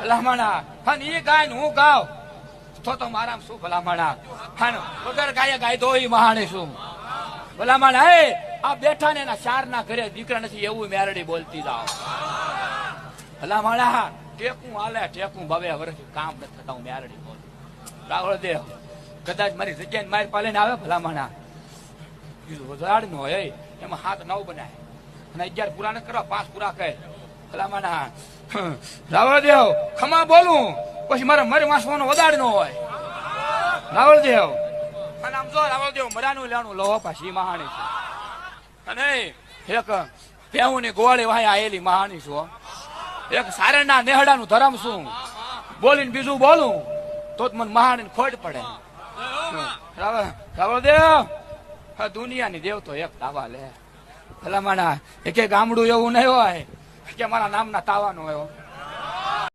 ભલામણા અને ઈ ગાય ને હું ગાવ તો મારામ શું ભલામણા હા વગર ગાય ગાય તો ઈ મહાણે શું ભલામણા હે આ બેઠા ને એના ચાર ના ઘરે દીકરા નથી એવું મેરડી બોલતી જાવ ભલામણા ટેકું હાલે ટેકું ભવે વર્ષ કામ નથી થતા હું મેરડી બોલ રાવળ દેવ કદાચ મારી જગ્યાએ માર પાલે ને આવે ભલામણા વધાડ નો હોય એમાં 7 9 બનાય અને 11 પૂરા ન કરવા 5 પૂરા કહે ભલામણા રાવળ દેવ ખમા બોલું પછી મારે મર માસવાનો વધાડ નો હોય રાવળ દેવ અને આમ જો રાવળ દેવ મરાનું લેવાનું લો પાછી મહાણી છે અને એક પેવું ની ગોવાળી વાય આયેલી મહાણી છું એક સારણના નેહડાનું ધરમ છું બોલીને બીજું બોલું તો મને મહાણી ખોટ પડે રાવળ દેવ દુનિયાની દેવ તો એક તાવા લે ભલામણા એક ગામડું એવું નહીં હોય કે મારા નામના તાવાનો હોય